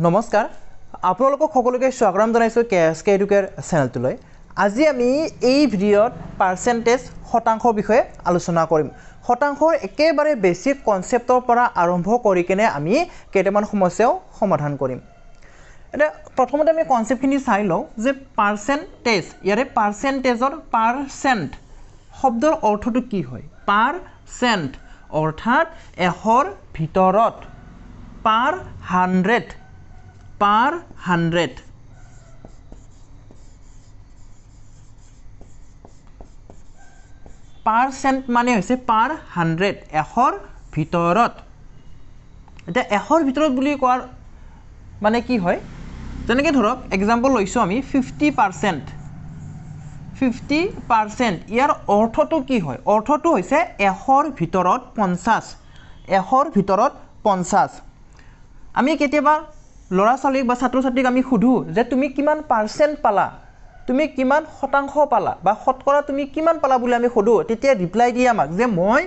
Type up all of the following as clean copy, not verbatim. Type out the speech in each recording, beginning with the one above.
নমস্কাৰ আপোনালোকক সকলোকে স্বাগতম জনাইছো KSK এডুকেট চেনেলটোলৈ আজি আমি এই ভিডিঅ'ত পাৰ্চেন্টেজ শতাংশ বিষয়ে আলোচনা কৰিম শতাংশৰ একেবাৰে বেসিক কনসেপ্টৰ পৰা আৰম্ভ কৰি কেনে আমি কেইটামান সমস্যাও সমাধান কৰিম এটা প্ৰথমতে আমি কনসেপ্টখিনি চাই লওঁ যে পাৰ্চেন্টেজ ইয়াৰে পাৰ্চেন্টেজৰ পাৰ্চেন্ট শব্দৰ অৰ্থটো কি হয় পাৰ্চেন্ট অৰ্থাৎ এশৰ ভিতৰত per 100 পাৰ্চেন্ট মানে হৈছে per 100 এশৰ ভিতৰত এটা এশৰ ভিতৰত বুলি কোৱাৰ মানে কি হয় যেনেকৈ ধৰক এক্সাম্পল লৈছো আমি 50% ইয়াৰ অৰ্থটো কি হয় অৰ্থটো হৈছে এশৰ ভিতৰত 50 এশৰ ভিতৰত 50 আমি কেতিয়াবা লৰা ছোৱালীক বা ছাত্ৰ ছাত্ৰীক আমি খুধু যে তুমি কিমান পাৰ্চেন্ট পালা তুমি কিমান শতাংশ পালা বা শতকৰা তুমি কিমান পালা বুলি আমি খুধু তেতিয়া ৰিপ্লাই দিয়ে আমাক যে মই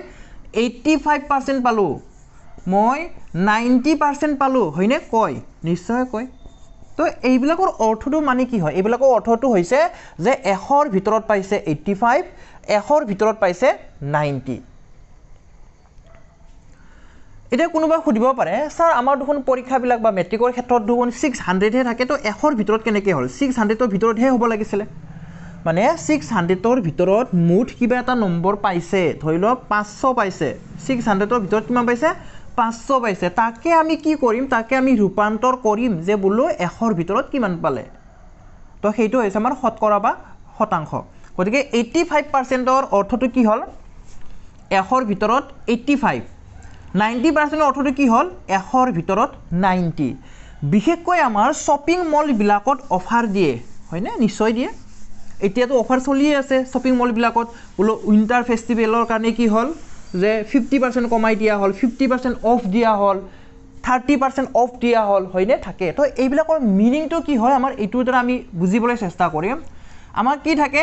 85% পালো মই 90% পালো হয়নে কয় নিশ্চয় কয় তো এইবিলাকৰ অৰ্থটো মানে কি হয় এইবিলাকৰ অৰ্থটো হৈছে যে এশৰ ভিতৰত পাইছে 85 এশৰ ভিতৰত পাইছে 90 এটা কোনোবা খুদিব পাৰে স্যাৰ আমাৰ দুখন পৰীক্ষা বিলাক বা মেট্ৰিকৰ ক্ষেত্ৰত দুখন 600 হে থাকে তো এশৰ ভিতৰত কেনেকৈ হ'ল 600 ৰ ভিতৰত হে হ'ব লাগিছিল মানে 600 ৰ ভিতৰত মুঠ কিবা এটা নম্বৰ পাইছে ধৰি লওক 500 পাইছে 600 ৰ ভিতৰত কিমান পাইছে 500 পাইছে তাকে আমি কি কৰিম তাকে আমি ৰূপান্তৰ কৰিম যে বলো এশৰ ভিতৰত কিমান পালে তো সেইটো হৈছে আমাৰ শতকৰা বা শতাংশ গতিকে 85% ৰ অৰ্থটো কি হ'ল এশৰ ভিতৰত 85 90% অৰ্থটো কি হ'ল এশৰ ভিতৰত 90 বিশেষকৈ আমাৰ শপিং মল বিলাকত অফাৰ দিয়ে হয়নে নিশ্চয় দিয়ে এতিয়াতো অফাৰ চলি আছে শপিং মল বিলাকত বলো উইন্টাৰ ফেষ্টিভেলৰ কাৰণে কি হ'ল যে 50% কমাই দিয়া হ'ল 50% অফ দিয়া হ'ল 30% অফ দিয়া হ'ল হয়নে থাকে তো এইবিলাকৰ মিনিংটো কি হয় আমাৰ এইটোৰ দ্বাৰা আমি বুজিবলৈ চেষ্টা কৰিম আমাৰ কি থাকে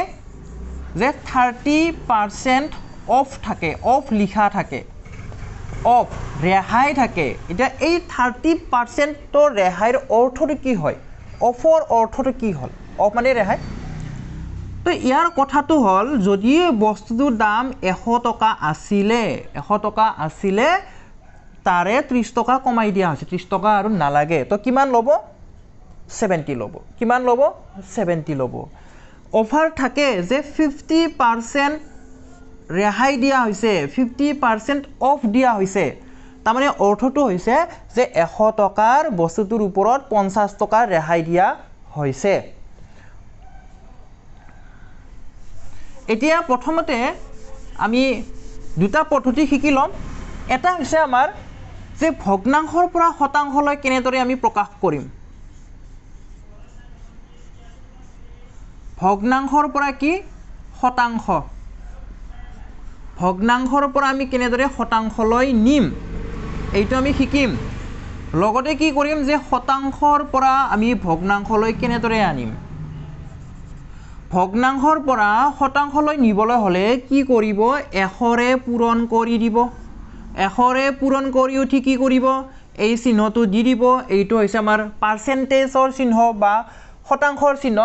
যে 30% অফ থাকে অফ লিখা থাকে অফ ৰেহাই থাকে এটা এই 30% ৰ ৰেহাইৰ অৰ্থটো কি হয় অফৰ অৰ্থটো কি হ'ল অফ মানে ৰেহাই তো ইয়াৰ কথাটো হ'ল যদি বস্তুটোৰ দাম 100 টকা আছিলে তাৰে 30 টকা কমাই দিয়া হৈছে 30 টকা আৰু নালাগে তো কিমান ল'ব 70 ল'ব কিমান ল'ব 70 ল'ব অফাৰ থাকে যে 50% ৰেহাই দিয়া হৈছে 50% অফ দিয়া হৈছে তাৰ মানে অৰ্থটো হৈছে যে 100 টকাৰ বস্তুটোৰ ওপৰত 50 টকা ৰেহাই দিয়া হৈছে এতিয়া প্ৰথমতে আমি দুটা পদ্ধতি শিকি লম এটা হৈছে আমাৰ যে ভগ্নাংশৰ পৰা শতাংশলৈ কেনেদৰে আমি প্ৰকাশ কৰিম ভগ্নাংশৰ পৰা কি শতাংশ ভগ্নাংশৰ পৰা আমি কেনেদৰে শতাংশলৈ নিম এইটো আমি শিকিম লগতে কি কৰিম যে শতাংশৰ পৰা আমি ভগ্নাংশলৈ কেনেদৰে আনিম ভগ্নাংশৰ পৰা শতাংশলৈ নিবলৈ হলে কি কৰিব এশৰে পূৰণ কৰি দিব এশৰে পূৰণ কৰি উঠি কি কৰিব এই চিহ্নটো দি দিব এইটো হৈছে আমাৰ পাৰ্চেন্টেজৰ চিহ্ন বা শতাংশৰ চিহ্ন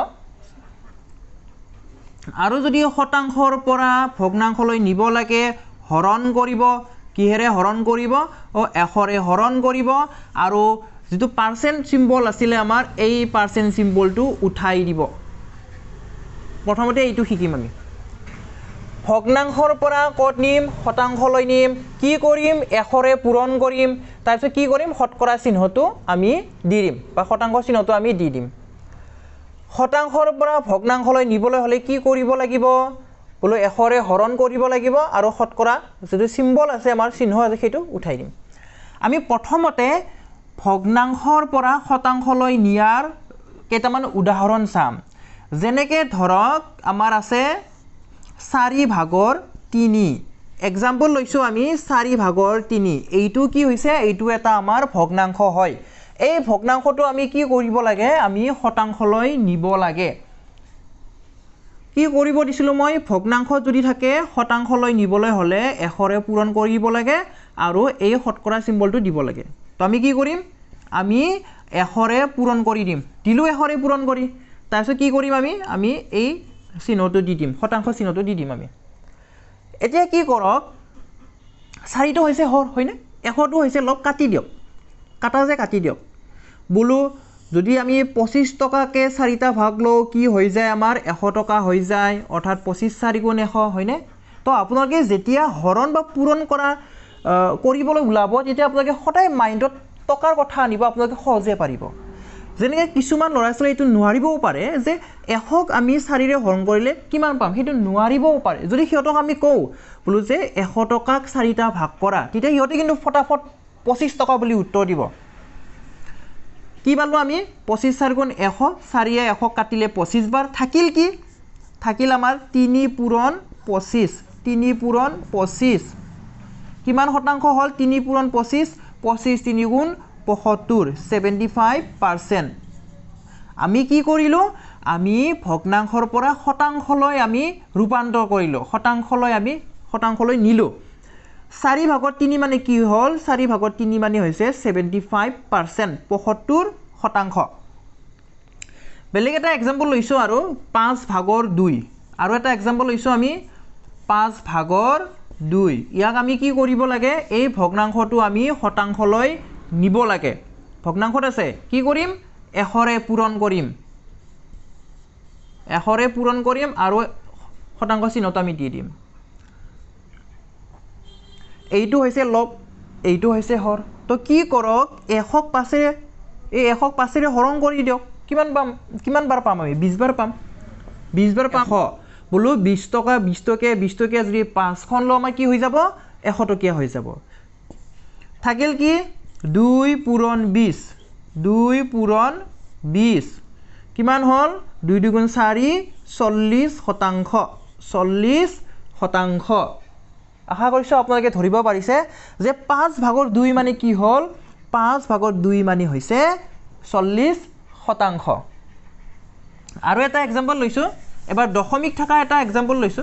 আৰু যদি শতাংশৰ পৰা ভগ্নাংশলৈ নিব লাগে হৰণ কৰিব কিহেৰে হৰণ কৰিব ও এশৰে হৰণ কৰিব আৰু যেটো পাৰ্চেন্ট সিম্বল আছিল আমাৰ এই পাৰ্চেন্ট সিম্বলটো উঠাই দিব প্ৰথমতে এইটো শিকিম আমি ভগ্নাংশৰ পৰা কত নিম শতাংশলৈ নিম কি কৰিম এশৰে পূৰণ কৰিম তাৰপিছত কি কৰিম শতকৰা চিহ্নটো আমি দি দিম বা শতাংশ চিহ্নটো আমি দি দিম শতাংশৰ পৰা ভগ্নাংশলৈ নিবলৈ হলে কি কৰিব লাগিব বলো এশৰে হৰণ কৰিব লাগিব আৰু শতকৰা যেটো সিম্বল আছে আমাৰ চিহ্ন আছে সেইটো উঠাই দিম আমি প্ৰথমতে ভগ্নাংশৰ পৰা শতাংশলৈ নিয়াৰ কেইটামান উদাহৰণ চাম যেনেকৈ ধৰক আমাৰ আছে 4/3 এক্সাম্পল লৈছো আমি 4/3 এইটো কি হৈছে এইটো এটা আমাৰ ভগ্নাংশ হয় এই ভগ্নাংশটো আমি কি কৰিব লাগে আমি শতাংশলৈ নিব লাগে কি কৰিব দিছিলো মই ভগ্নাংশ যদি থাকে শতাংশলৈ নিবলৈ হলে এশৰে পূৰণ কৰিব লাগে আৰু এই শতকৰা সিম্বলটো দিব লাগে তো আমি কি কৰিম আমি 100ৰে পূৰণ কৰি দিম দিলো 100ৰে পূৰণ কৰি তাৰপিছত কি কৰিম আমি এই চিহ্নটো দি দিম শতাংশ চিহ্নটো দি দিম আমি এতিয়া কি কৰক 4টো হৈছে হৰ হয়নে 100টো হৈছে লগ কাটি দিয়ক কাটা যে কাটি দিয়ক বোলো যদি আমি 25 টকাকে 4টা ভাগ লও কি হৈ যায় আমাৰ 100 টকা হৈ যায় অৰ্থাৎ 25 4 গুণ 100 হয়নে তো আপোনালোকে যেতিয়া হৰণ বা পূৰণ কৰা কৰিবলৈ ওলাব তেতিয়া আপোনালোকে সদায় মাইণ্ডত টকাৰ কথা আনিব আপোনালোকে সহজে পাৰিব যেনেকৈ কিছুমান ল'ৰা ছোৱালী এইটো নোৱাৰিবও পাৰে যে 100ক আমি 4ৰে হৰণ কৰিলে কিমান পাম সেইটো নোৱাৰিবও পাৰে যদি সিহঁতক আমি কওঁ বোলো যে 100 টকাক 4টা ভাগ কৰা তেতিয়া সিহঁতে কিন্তু ফটাফট 25 টকা বুলি উত্তৰ দিব কি পালো আমি 25 4 গুণ 100 4য়ে 100 কাটিলে 25 বাৰ থাকিল কি থাকিল আমাৰ 3 পূৰণ 25 3 পূৰণ 25 কিমান শতাংশ হল 3 পূৰণ 25 25 3 গুণ 75 75% আমি কি কৰিলো আমি ভগ্নাংশৰ পৰা শতাংশলৈ আমি ৰূপান্তৰ কৰিলো শতাংশলৈ নিলো 4 ভাগত 3 মানে কি হল 4 ভাগত 3 মানে হৈছে 75% 75 শতাংশ বেলেগ এটা এক্সাম্পল লৈছো আৰু 5 ভাগৰ 2 আৰু এটা এক্সাম্পল লৈছো আমি 5 ভাগৰ 2 ইয়াক আমি কি কৰিব লাগে এই ভগ্নাংশটো আমি শতাংশলৈ নিব লাগে ভগ্নাংশত আছে কি কৰিম 100ৰে পূৰণ কৰিম আৰু শতাংশ চিহ্নটো আমি দি দিম এইটো হৈছে লব এইটো হৈছে হৰ তো কি কৰক 100ক 5ৰে এই 100ক 5ৰে হৰণ কৰি দিয়ক কিমান বাৰ পাম আমি 20 বাৰ পাম 20 বাৰ পাম বোলো 20 টকা 20 টকীয়া যদি 5খন লওঁ আমাৰ কি হৈ যাব 100 টকীয়া হৈ যাব থাকিল কি 2 পূৰণ 20 2 পূৰণ 20 কিমান হল 2 2 গুণ 4 40 শতাংশ আশা কৰিছো আপোনালোকে ধৰিব পাৰিছে যে 5 ভাগৰ 2 মানে কি হল 5 ভাগৰ 2 মানে হৈছে 40 শতাংশ আৰু এটা এক্সাম্পল লৈছো এবাৰ দশমিক থকা এটা এক্সাম্পল লৈছো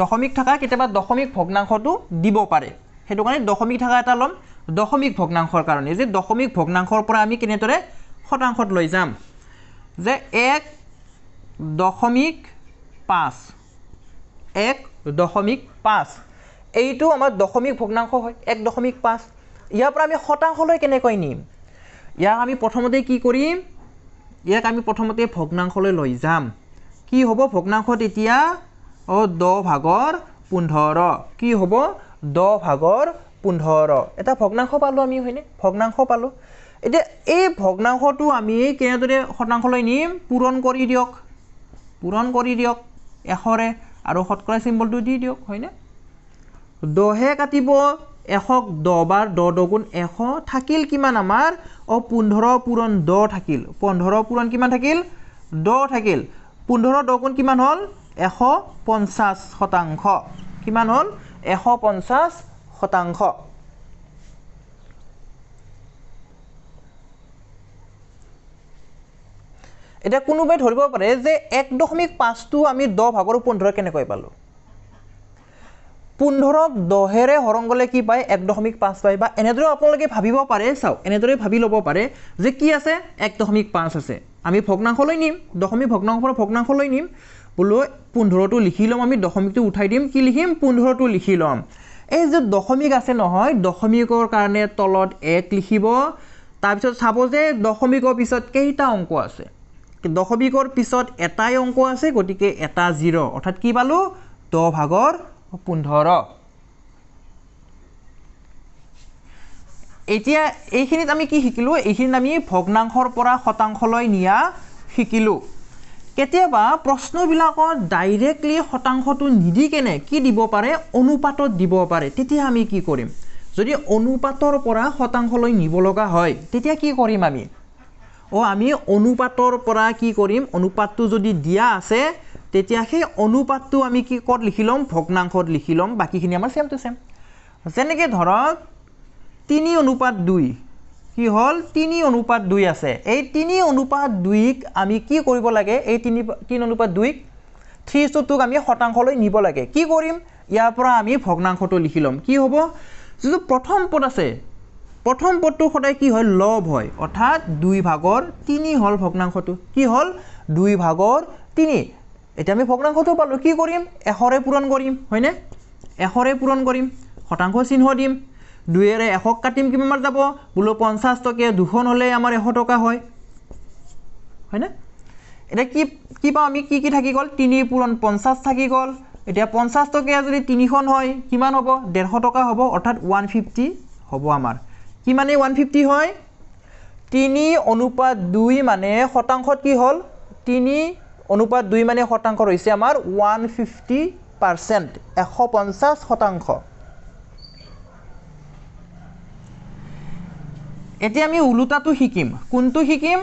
দশমিক থকা কেতিয়াবা দশমিক ভগ্নাংশটো দিব পাৰে হেতু কাৰণে দশমিক থকা এটা লম দশমিক ভগ্নাংশৰ কাৰণে যে দশমিক ভগ্নাংশৰ পৰা আমি কেনেদৰে শতাংশত লৈ যাম যে 1.5 1.5 এইটো আমাৰ দশমিক ভগ্নাংশ হয় 1.5 ইয়াৰ পৰা আমি শতাংশলৈ কেনেকৈ নিম ইয়াক আমি প্ৰথমতে কি কৰিম ইয়াক আমি প্ৰথমতে ভগ্নাংশলৈ লৈ যাম কি হ'ব ভগ্নাংশত এতিয়া 10 ভাগৰ 15 কি হ'ব 10 ভাগৰ 15 এটা ভগ্নাংশ পালো আমি হয়নে ভগ্নাংশ পালো এতিয়া এই ভগ্নাংশটো আমি কেনেদৰে শতাংশলৈ নিম পূৰণ কৰি দিয়ক 100ৰে আৰু শতকৰা চিম্বলটো দি দিয়ক হয়নে 10হে কাটিব 100ক 10 বাৰ 10 গুণ 100 থাকিল কিমান আমাৰ 15 পূৰণ 10 থাকিল 15 পূৰণ কিমান থাকিল 10 থাকিল 15 10 গুণ কিমান হল 150 শতাংশ কিমান হল 150 শতাংশ এটা কোনোবাই ধৰিব পাৰে যে 1.5 টো আমি 10 ভাগৰ 15 কেনেকৈ পালো 15ক 10ৰে হৰণ গলে কি পায় 1.5 পায় বা এনেদৰে আপোনালোকে ভাবিব পাৰে চাও এনেদৰে ভাবি ল'ব পাৰে যে কি আছে 1.5 আছে আমি ভগ্নাংশলৈ নিম দশমিক ভগ্নাংশলৈ নিম বোলো 15 টো লিখি লম আমি দশমিকটো উঠাই দিম কি লিখিম 15 টো লিখি লম এই যে দশমিক আছে নহয় দশমিকৰ কাৰণে তলত 1 লিখিব তাৰ পিছত চাব যে দশমিকৰ পিছত কেইটা অংক আছে দশমিকৰ পিছত এটাই অংক আছে গতিকে এটা 0 অৰ্থাৎ কি পালো 10 ভাগৰ 15 এতিয়া এইখিনিত আমি কি শিকিলো এইখিনিত আমি ভগ্নাংশৰ পৰা শতাংশলৈ নিয়া শিকিলো কেতিয়াবা প্ৰশ্নবিলাকত ডাইৰেক্টলি শতাংশটো নিদি কেনে কি দিব পাৰে অনুপাতত দিব পাৰে তেতিয়া আমি কি কৰিম যদি অনুপাতৰ পৰা শতাংশলৈ নিব লগা হয় তেতিয়া কি কৰিম আমি অনুপাতৰ পৰা কি কৰিম অনুপাতটো যদি দিয়া আছে তেতিয়া সেই অনুপাতটো আমি কি কত লিখি লম ভগ্নাংশত লিখি লম বাকিখিনি আমাৰ সেম টু সেম যেনেকৈ ধৰক 3:2 কি হল 3:2 আছে এই 3:2ক আমি কি কৰিব লাগে এই 3:2ক 3:2ক আমি শতাংশলৈ নিব লাগে কি কৰিম ইয়াৰ পৰা আমি ভগ্নাংশটো লিখি লম কি হ'ব যেটো প্ৰথম পদ আছে প্ৰথম পদটো সদায় কি হয় লব হয় অৰ্থাৎ 2/3 হল ভগ্নাংশটো কি হল 2/3 এটা আমি ভগ্নাংশটো পালো কি কৰিম 100 ৰে পূৰণ কৰিম হয়নে 100 ৰে পূৰণ কৰিম শতাংশ চিহ্ন দিম 2 ৰে 100 কাটিম কিমান যাব বোলো 50 টকা দুখন হলে আমাৰ 100 টকা হয় হয়নে এটা কি পাও আমি কি থাকি গল 3 পূৰণ 50 থাকি গল এতিয়া 50 টকা যদি 3খন হয় কিমান হ'ব 150 টকা হ'ব অৰ্থাৎ 150 হ'ব আমাৰ কি মানে 150 হয় 3:2 মানে শতাংশত কি হল 3:2 মানে শতাংশ হৈছে আমাৰ 150% 150 শতাংশ এতিয়া আমি উলুটাটো শিকিম কোনটো শিকিম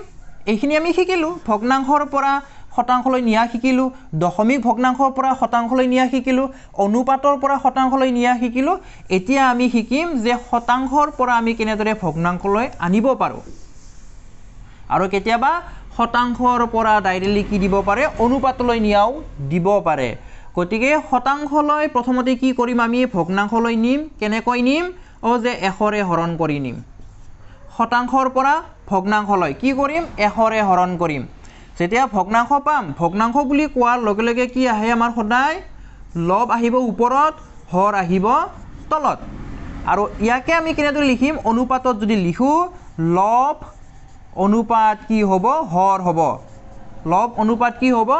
এইখিনি আমি শিকিলো ভগ্নাংশৰ পৰা শতাংশলৈ নিয়া শিকিলো দশমিক ভগ্নাংশৰ পৰা শতাংশলৈ নিয়া শিকিলো অনুপাতৰ পৰা শতাংশলৈ নিয়া শিকিলো এতিয়া আমি শিকিম যে শতাংশৰ পৰা আমি কেনেদৰে ভগ্নাংশলৈ আনিব পাৰো আৰু কেতিয়াবা শতাংশৰ পৰা ডাইৰেক্টলি কি দিব পাৰে অনুপাতলৈ নিয়াও দিব পাৰে গতিকে শতাংশলৈ প্ৰথমতে কি কৰিম আমি ভগ্নাংশলৈ নিম কেনেকৈ নিম ও যে 100 ৰে হৰণ কৰি নিম শতাংশৰ পৰা ভগ্নাংশলৈ কি কৰিম 100 ৰে হৰণ কৰিম যেতিয়া ভগ্নাংশ পাম ভগ্নাংশ বুলি কোৱাৰ লগে লগে কি আহে আমাৰ সদায় লব আহিব ওপৰত হৰ আহিব তলত আৰু ইয়াকে আমি কেনেদৰে লিখিম অনুপাতত যদি লিখো লব অনুপাত কি হ'ব হৰ হ'ব লব অনুপাত কি হ'ব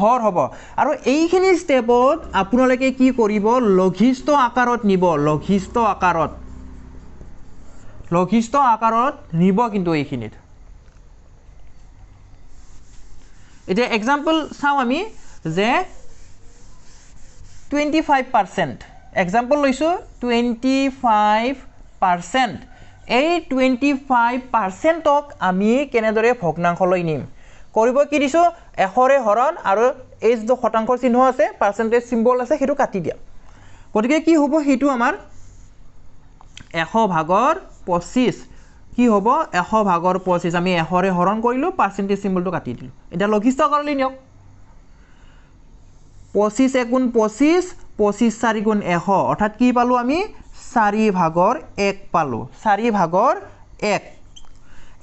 হৰ হ'ব আৰু এইখিনি স্টেপত আপোনালোকে কি কৰিব লঘিষ্ঠ আকাৰত নিব লঘিষ্ঠ আকাৰত নিব কিন্তু এইখিনিত এতিয়া এক্সাম্পল চাও আমি যে 25% এক্সাম্পল লৈছো 25% এই 25%ক আমি কেনেদৰে ভগ্নাংশলৈ নিম কৰিব কি দিছো 100 ৰে হৰণ আৰু এই যে শতাংশৰ চিহ্ন আছে পাৰ্চেন্টেজ সিম্বল আছে হেতু কাটি দিয়া গতিকে কি হ'ব হেতু আমাৰ 100/25 কি হ'ব 100/25 আমি 100 ৰে হৰণ কৰিলো পাৰ্চেন্টেজ সিম্বলটো কাটি দিলো এটা লঘিষ্ঠ আকাৰলৈ নিয়ক 25 × 25 25 4 × 100 অৰ্থাৎ কি পালো আমি 4/1 পালো 4/1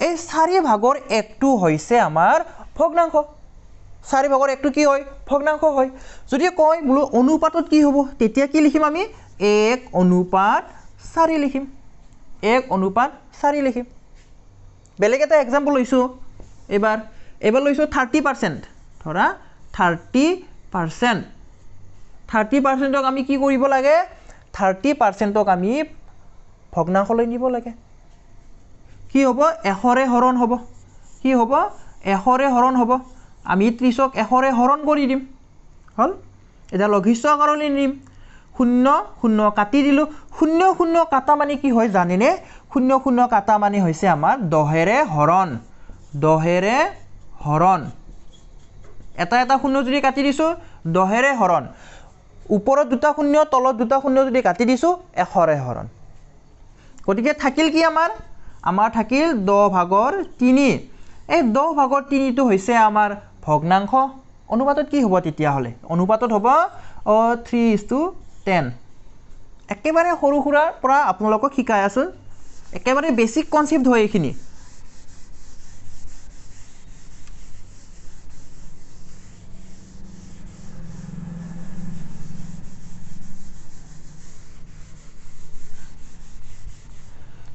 এই 4/1 টো হৈছে আমাৰ ভগ্নাংশ 4/1 টো কি হয় ভগ্নাংশ হয় যদি কয় বোলো অনুপাতত কি হ'ব তেতিয়া কি লিখিম আমি 1/4 লিখিম 1/4 লিখিম বেলেগ এটা এক্সাম্পল লৈছো এবাৰ লৈছো 30% ধৰা 30%ক আমি কি কৰিব লাগে 30%ক আমি ভগ্নাংশলৈ নিব লাগে কি হ'ব 100 ৰে হৰণ হ'ব কি হ'ব 100 ৰে হৰণ হ'ব আমি 30ক 100 ৰে হৰণ কৰি দিম হল এটা লঘিষ্ঠ আকাৰলৈ নিম 0 কাটি দিলো 0 কাটা মানে কি হয় জানেনে 0 কাটা মানে হৈছে আমাৰ 10 ৰে হৰণ এটা 0 যদি কাটি দিছো 10 ৰে হৰণ ওপৰত দুটা 0 তলত দুটা 0 যদি কাটি দিছো 100 ৰে হৰণ গতিকে থাকিল কি আমাৰ থাকিল 10/3 এই 10/3 টো হৈছে আমাৰ ভগ্নাংশ অনুপাতত কি হ'ব তেতিয়া হলে অনুপাতত হ'ব 3:10 একেবাৰে সৰু সুৰাৰ পৰা আপোনালোকক শিকাই আছো একেবাৰে বেসিক কনসেপ্ট হয় এইখিনি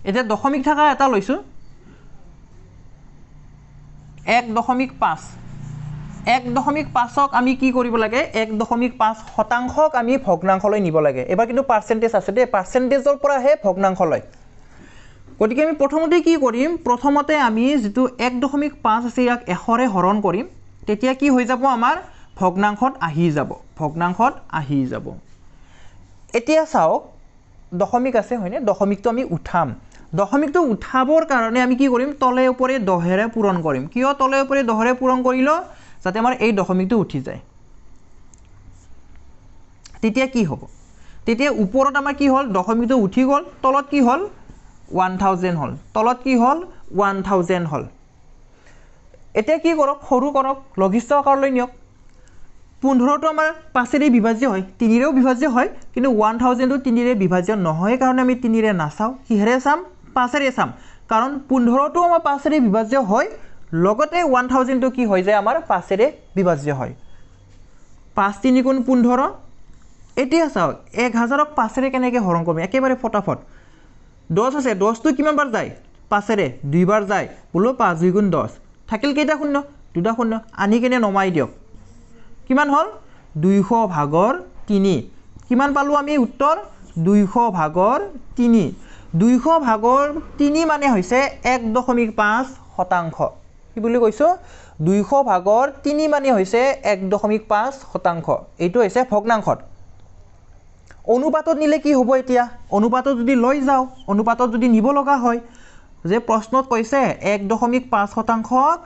এটা দশমিক থাকা এটা লৈছো 1.5 1.5ক আমি কি কৰিব লাগে 1.5 শতাংশক আমি ভগ্নাংশলৈ নিব লাগে এবাৰ কিন্তু পাৰ্চেন্টেজ আছে দে পাৰ্চেন্টেজৰ পৰা হে ভগ্নাংশলৈ গতিকে আমি প্ৰথমতে কি কৰিম প্ৰথমতে আমি যেটো 1.5 আছে ইয়াক 100 ৰে হৰণ কৰিম তেতিয়া কি হৈ যাব আমাৰ ভগ্নাংশত আহি যাব এতিয়া চাও দশমিক আছে হয়নে দশমিকটো আমি উঠাম দশমিকটো উঠাবৰ কাৰণে আমি কি কৰিম তলে ওপৰে 10 ৰে পূৰণ কৰিম কিয় তলে ওপৰে 10 ৰে পূৰণ কৰিলো যাতে আমাৰ এই দশমিকটো উঠি যায় তেতিয়া কি হ'ব তেতিয়া ওপৰত আমাৰ কি হ'ল দশমিকটো উঠি গল তলত কি হ'ল 1000 হল তলত কি হ'ল 1000 হল এতিয়া কি কৰক সৰু কৰক লঘিষ্ঠ আকাৰলৈ নিয়ক 15 টো আমাৰ 5 ৰে বিভাজ্য হয় 3 ৰেও বিভাজ্য হয় কিন্তু 1000 টো 3 ৰে বিভাজ্য নহয় কাৰণ আমি 3 ৰে নাচাও কিহেৰে চাম 5ৰে চাম কাৰণ 15টো আমাৰ 5ৰে বিভাজ্য হয় লগতে 1000টো কি হৈ যায় আমাৰ 5ৰে বিভাজ্য হয় 5 3 গুণ 15 এতিয়া চাওক 1000ক 5ৰে কেনেকৈ হৰণ কৰিম একেবাৰে ফটাফট 10 আছে 10টো কিমান বাৰ যায় 5ৰে দুইবাৰ যায় বোলো 5 2 গুণ 10 থাকিল কেইটা শূন্য দুটা শূন্য আনি কেনে নমাই দিয়ক কিমান হল 200 ভাগৰ 3 কিমান পালো আমি উত্তৰ 200 ভাগৰ 3 200 ভাগৰ 3 মানে হৈছে 1.5 শতাংশ কি বুলি কৈছো 200 ভাগৰ 3 মানে হৈছে 1.5 শতাংশ এইটো হৈছে ভগ্নাংশত অনুপাতত নিলে কি হ'ব এতিয়া অনুপাতত যদি লৈ যাও অনুপাতত যদি নিব লগা হয় যে প্ৰশ্নত কৈছে 1.5 শতাংশক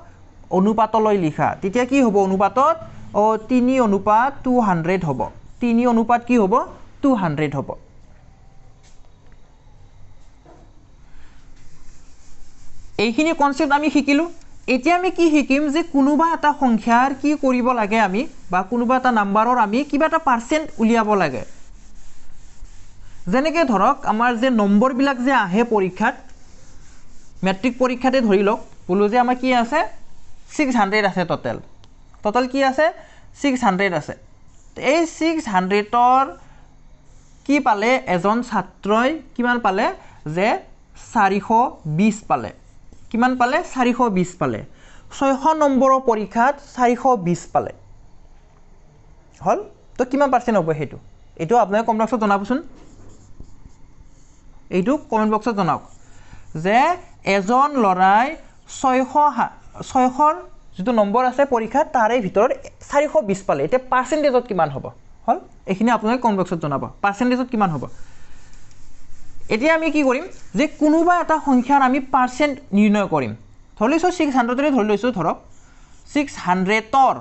অনুপাতলৈ লিখা তেতিয়া কি হ'ব অনুপাতত 3:200 হ'ব 3 অনুপাত কি হ'ব 200 হ'ব এইখিনি কনসেপ্ট আমি শিকিলো এতিয়া আমি কি শিকিম যে কোনোবা এটা সংখ্যাৰ কি কৰিব লাগে আমি বা কোনোবা এটা নাম্বাৰৰ আমি কিবা এটা পাৰ্সেন্ট উলিয়াব লাগে যেনেকৈ ধৰক আমাৰ যে নম্বৰ বিলাক যে আহে পৰীক্ষাত মেট্ৰিক পৰীক্ষাতে ধৰি লওক বলো যে আমাৰ কি আছে 600 আছে টোটাল কি আছে 600 আছে এই 600ৰ কি পালে এজন ছাত্ৰই কিমান পালে যে 420 পালে কিমান পালে 420 পালে 600 নম্বৰৰ পৰীক্ষাত 420 পালে হল তো কিমান পাৰ্সেন্ট হ'ব হেতু এটো আপোনাক কমেন্ট বক্সত জনাবচোন এইটো কমেন্ট বক্সত জনাওক যে এজন লৰাই 600ৰ যেটো নম্বৰ আছে পৰীক্ষাত তাৰে ভিতৰত 420 পালে এটা পাৰ্সেন্টেজত কিমান হ'ব হল এখিনি আপোনাক কমেন্ট বক্সত জনাব পাৰ্সেন্টেজত কিমান হ'ব এতিয়া আমি কি কৰিম যে কোনোবা এটা সংখ্যাৰ আমি পাৰ্সেন্ট নিৰ্ণয় কৰিম ধৰিছো 600 ৰে ধৰি লৈছো ধৰক 600ৰ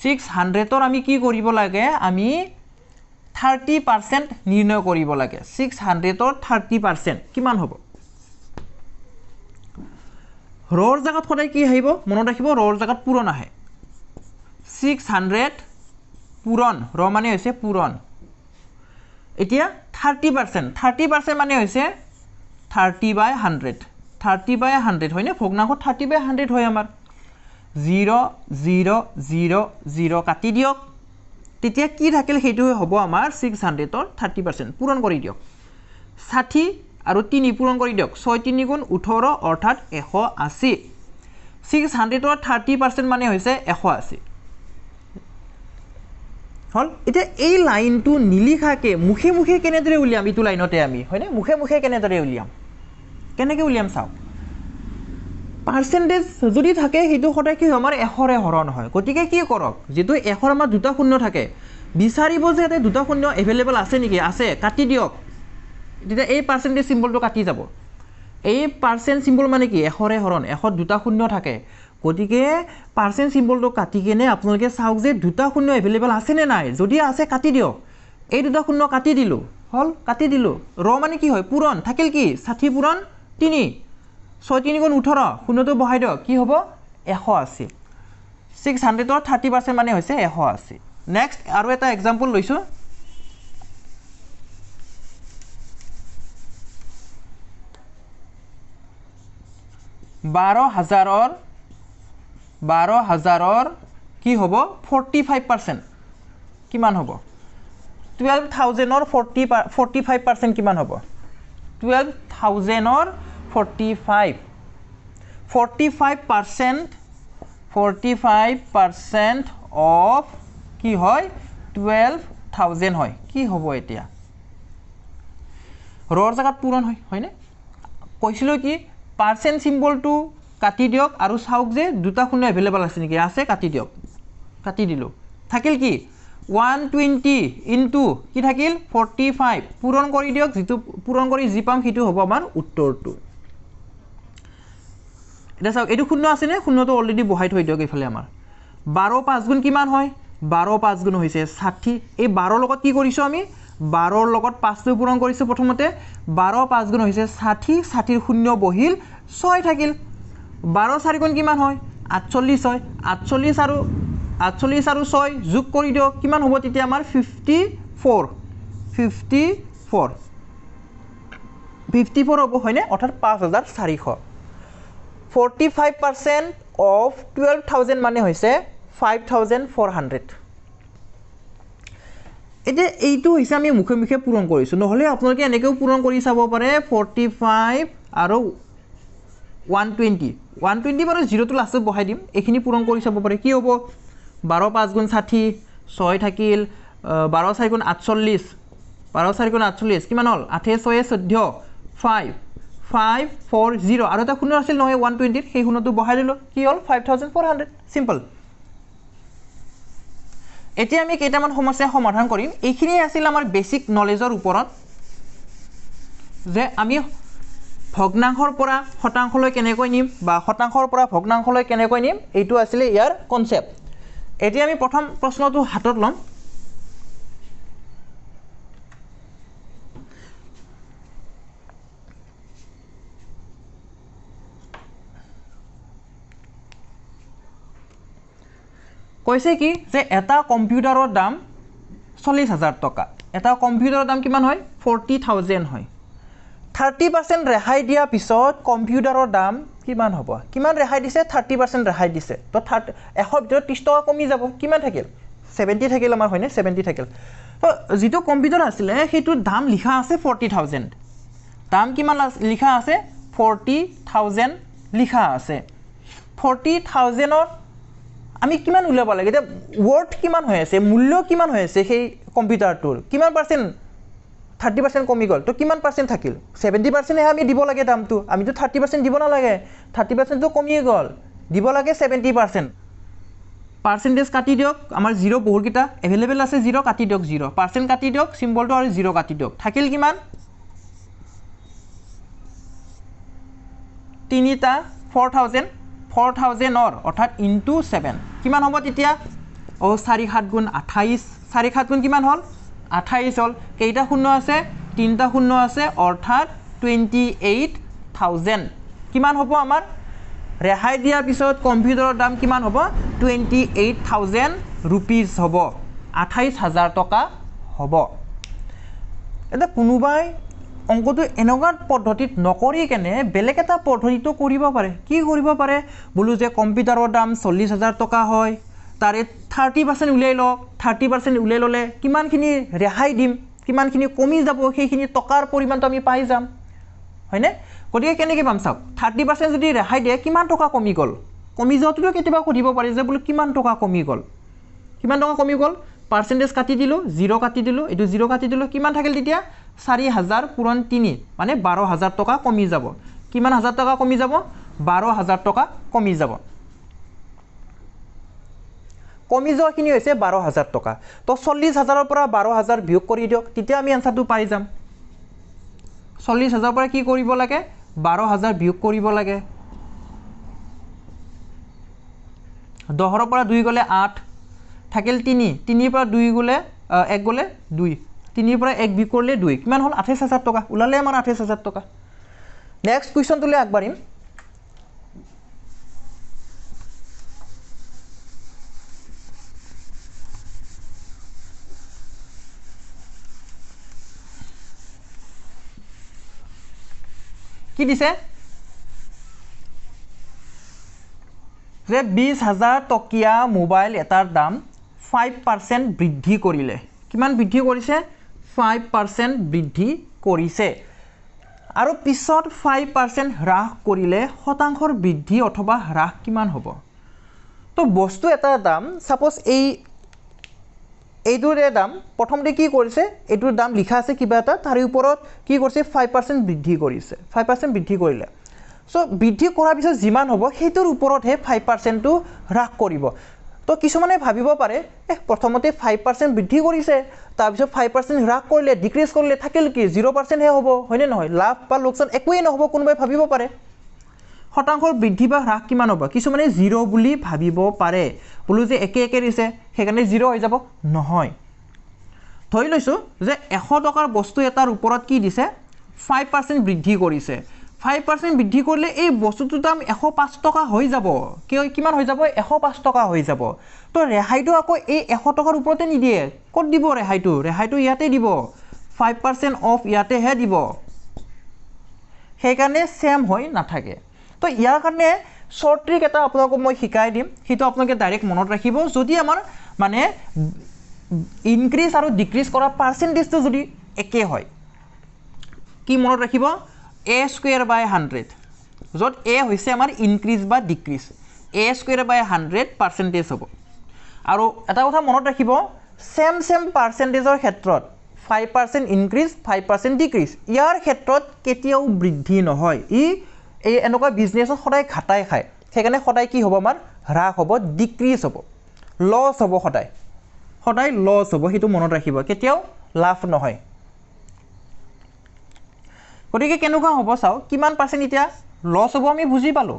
600ৰ আমি কি কৰিব লাগে আমি 30% নিৰ্ণয় কৰিব লাগে 600ৰ 30% কিমান হ'ব ৰৰ জায়গাত সদায় কি আহিব মনত ৰাখিব ৰৰ জায়গাত পূৰণ আহে 600 পূৰণ ৰ মানে হৈছে পূৰণ এতিয়া 30% মানে হৈছে 30/100 30/100 হয়নে ভগ্নাংশ 30/100 হয় আমাৰ 0 0 0 0 কাটি দিয়ক তেতিয়া কি থাকিল হেতু হ'ব আমাৰ 600ৰ 30% পূৰণ কৰি দিয়ক 60 আৰু 3 পূৰণ কৰি দিয়ক 6 3 গুণ 18 অৰ্থাৎ 180 600ৰ 30% মানে হৈছে 180 হল এটা এই লাইনটো নিলিখাকে মুখে মুখে কেনেদৰে উলিয়াম ইটো লাইনতে আমি হয়নে মুখে মুখে কেনেদৰে উলিয়াম কেনেকৈ উলিয়াম চাও পাৰ্সেন্টেজ যদি থাকে হেতু সদায় কি আমাৰ 100ৰে হৰণ হয় গতিকে কি কৰক যেটো 100ৰ আমাৰ দুটা শূন্য থাকে বিচাৰিব যে এতে দুটা শূন্য এভেইলেবল আছে নেকি আছে কাটি দিয়ক তেতিয়া এই পার্সেন্টেজ সিম্বলটো কাটি যাব এই পার্সেন্ট সিম্বল মানে কি 100ৰে হৰণ 100 দুটা শূন্য থাকে গতিকে পার্সেন্ট সিম্বলটো কাটি কেনে আপোনালোকে চাওক যে দুটা শূন্য এভেইলেবল আছে নে নাই যদি আছে কাটি দিয়ক এই দুটা শূন্য কাটি দিলো হল কাটি দিলো ৰ মানে কি হয় পূৰণ থাকিল কি 60 পূৰণ 3 6 3 গুণ 18 শূন্যটো বহাই দিয়ক কি হ'ব 180 600ৰ 30% মানে হৈছে 180 নেক্সট আৰু এটা এক্সাম্পল লৈছো 12000ৰ কি হ'ব 45% কিমান হ'ব 12000ৰ 45% কিমান হ'ব 12000ৰ 45% of কি হয় 12000 হয় কি হ'ব এতিয়া ৰৰ জায়গাত পূৰণ হয় হয়নে কৈছিলো কি পাৰ্সেন্ট সিম্বলটো কাটি দিয়ক আৰু চাওক যে দুটা শূন্য এভেইলেবল আছে নেকি আছে কাটি দিয়ক কাটি দিলো থাকিল কি 120 ইনটু কি থাকিল 45 পূৰণ কৰি দিয়ক যেটো পূৰণ কৰি জি পাম হেতু হ'ব আমাৰ উত্তৰটো এটা চাওক এটো শূন্য আছে নে শূন্যটো অলৰেডি বহাই থৈ দিয়ক এফালে আমাৰ 12 5 গুণ কিমান হয় 12 5 গুণ হৈছে 60 এই 12 লগত কি কৰিছো আমি 12ৰ লগত 5 টো পূৰণ কৰিছো প্ৰথমতে 12 5 গুণ হৈছে 60 60ৰ শূন্য বহিল 6 থাকিল 12 4 গুণ কিমান হয় 48 হয় 48 আৰু 6 যোগ কৰি দিয়ক কিমান হ'ব তেতিয়া আমাৰ 54 54 হ'ব হয়নে অৰ্থাৎ 5400 45% অফ 12000 মানে হৈছে 5400 এতিয়া এইটো হৈছে আমি মুখে মুখে পূৰণ কৰিছোঁ নহ'লে আপোনালোকে এনেকৈও পূৰণ কৰি চাব পাৰে 45 আৰু 120 বাৰু জিৰ'টো লাষ্টত বহাই দিম এইখিনি পূৰণ কৰি চাব পাৰে কি হ'ব 12 5 গুণ 60 6 থাকিল 12 4 গুণ 48 12 4 গুণ 48 কিমান হ'ল 8 6 14 5 540 আৰু এটা শূন্য আছিল নহয় 120 সেই শূন্যটো বহাই দিলোঁ কি হ'ল 5400 সিম্পল এতিয়া আমি কেইটামান সমস্যা সমাধান কৰিম এইখিনি আছিল আমাৰ বেসিক নলেজৰ ওপৰত যে আমি ভগ্নাংশৰ পৰা শতাংশলৈ কেনেকৈ নিম বা শতাংশৰ পৰা ভগ্নাংশলৈ কেনেকৈ নিম এইটো আছিল ইয়াৰ কনসেপ্ট এতিয়া আমি প্ৰথম প্ৰশ্নটো হাতত লম কৈছে কি যে এটা কম্পিউটাৰৰ দাম 40000 টকা এটা কম্পিউটাৰৰ দাম কিমান হয় 40000 হয় 30% ৰেহাই দিয়া পিছত কম্পিউটাৰৰ দাম কিমান হ'ব কিমান ৰেহাই দিছে 30% ৰেহাই দিছে তো 100 ভিতৰত 30 টকা কমি যাব কিমান থাকিল 70 থাকিল আমাৰ হয়নে 70 থাকিল তো যেটো কম্পিউটাৰ আছিল হেতু দাম লিখা আছে 40000 দাম কিমান লিখা আছে 40000 লিখা আছে 40000 ৰ আমি কিমান উলাব লাগে এটা ওয়াৰ্ড কিমান হৈ আছে মূল্য কিমান হৈ আছে সেই কম্পিউটাৰটোৰ কিমান পার্সেন্ট 30% কমি গল তো কিমান পার্সেন্ট থাকিল 70% হে আমি দিব লাগে দামটো আমি তো 30% দিব না লাগে 30% তো কমি গল দিব লাগে 70% পার্সেন্টেজ কাটি দিয়ক আমাৰ 0 বহুত কিটা अवेलेबल আছে 0 কাটি দিয়ক 0 পাৰ্সেন্ট কাটি দিয়ক সিম্বলটো আৰু 0 কাটি দিয়ক থাকিল কিমান তিনিটা 4000 or অর্থাৎ ইনটু 7 কিমান হ'ব তেতিয়া ও 4 7 গুণ 28 4 7 গুণ কিমান হল 28 হল কেইটা শূন্য আছে তিনটা শূন্য আছে অর্থাৎ 28000 কিমান হ'ব আমাৰ ৰেহাই দিয়া পিছত কম্পিউটাৰৰ দাম কিমান হ'ব 28000 रुपीस হ'ব 28000 টকা হ'ব এটা কোনোবাই অংকটো এনেকুৱা পদ্ধতিত নকৰি কেনে বেলেগ এটা পদ্ধতিটো কৰিব পাৰে কি কৰিব পাৰে বলু যে কম্পিউটাৰৰ দাম 40000 টকা হয় তাৰে 30% উলাই লওক 30% উলাই ললে কিমানখিনি ৰেহাই দিম কিমানখিনি কমি যাব সেইখিনি টকাৰ পৰিমাণটো আমি পাই যাম হয়নে গতিকে কেনেকৈ পাম চাওক 30% যদি ৰেহাই দিয়ে কিমান টকা কমি গল কমি যোৱাটো কেতিয়াবা সুধিব পাৰি যে বলু কিমান টকা কমি গল পার্সেন্টেজ কাটি দিলো 0 কাটি দিলো এটো 0 কাটি দিলো কিমান থাকিল তেতিয়া 4000 পূৰণ 3 মানে 12000 টকা কমি যাব কিমান হাজাৰ টকা কমি যাব 12000 টকা কমি যাব কমি যোৱাখিনি হৈছে 12000 টকা তো 40000 ৰ পৰা 12000 বিয়োগ কৰি দিয়ক তেতিয়া আমি আনসাৰটো পাই যাম 40000 পৰা কি কৰিব লাগে 12000 বিয়োগ কৰিব লাগে 10 ৰ পৰা 2 গলে 8 থাকিল 3 3 পৰা 2 গলে 1 গলে 2 3 পৰা 1 বিয়োগ কৰিলে 2 কিমান হল 28000 টকা উলালে আমাৰ 28000 টকা নেক্সট কোৱেশ্চনটোলৈ আগবাঢ়িম কি দিছে যে 20000 টকিয়া মোবাইল এটাৰ দাম 5% বৃদ্ধি কৰিলে কিমান বৃদ্ধি কৰিছে 5% বৃদ্ধি কৰিছে আৰু পিছত 5% হ্ৰাস কৰিলে শতাংশৰ বৃদ্ধি অথবা হ্ৰাস কিমান হ'ব তো বস্তু এটাৰ দাম সাপোজ এইটোৰে দাম প্ৰথমতে কি কৰিছে এইটোৰ দাম লিখা আছে কিবা এটা তাৰ ওপৰত কি কৰিছে 5% বৃদ্ধি কৰিছে 5% বৃদ্ধি কৰিলে সো বৃদ্ধি কৰাৰ পিছত যিমান হ'ব সেইটোৰ ওপৰতহে 5% টো হ্ৰাস কৰিব তো কিছুমানে ভাবিব পাৰে প্ৰথমতে 5% বৃদ্ধি কৰিছে তাৰ পিছত 5% হ্ৰাস কৰিলে ডিক্ৰিজ কৰিলে থাকিল কি 0% হে হ'ব হয়নে নহয় লাভ বা লোকচান একোই নহব কোনোবাই ভাবিব পাৰে শতাংশৰ বৃদ্ধি বা হ্ৰাস কিমান হ'ব কিছুমানে 0 বুলি ভাবিব পাৰে বলু যে একে একে দিছে সেইকাৰণে 0 হৈ যাব নহয় ধৰি লৈছো যে 100 টকাৰ বস্তু এটাৰ ওপৰত কি দিছে 5% বৃদ্ধি কৰিছে 5% বৃদ্ধি কৰিলে এই বস্তুটোৰ দাম 105 টকা হৈ যাব কিমান হৈ যাব 105 টকা হৈ যাব তো ৰেহাইটো আকৌ এই 100 টকাৰ ওপৰতে নিদিয়ে ক'ত দিব ৰেহাইটো ইয়াতে দিব 5% অফ ইয়াতে হে দিব সেইকাৰণে সেম হৈ নাথাকে তো ইয়াৰ কাৰণে শৰ্ট ট্ৰিক এটা আপোনাক মই শিকাই দিম সেইটো আপোনালোকে ডাইৰেক্ট মনত ৰাখিব যদি আমাৰ মানে ইনক্ৰিজ আৰু ডিক্ৰিজ কৰা পাৰ্চেন্টেজটো যদি একে হয় কি মনত ৰাখিব a স্কয়াৰ বাই 100 যত a হৈছে আমাৰ ইনক্ৰিজ বা decrease a square by 100 percentage হ'ব আৰু এটা কথা মনত ৰাখিব সেম পাৰ্চেন্টেজৰ ক্ষেত্ৰত 5% ইনক্ৰিজ 5% ডিক্ৰিজ ইয়াৰ ক্ষেত্ৰত কেতিয়াও বৃদ্ধি নহয় ই এই এনেকুৱা বিজনেছত সদায় ঘাটাই খায় সেইকাৰণে সদায় কি হ'ব আমাৰ হ্ৰাস হ'ব ডিক্ৰিজ হ'ব লছ হ'ব সদায় লছ হ'ব সেইটো মনত ৰাখিব কেতিয়াও লাভ নহয় গতিকে কেনেকুৱা হ'ব চাও কিমান পাৰ্চেন্ট এতিয়া লছ হ'ব আমি বুজি পালো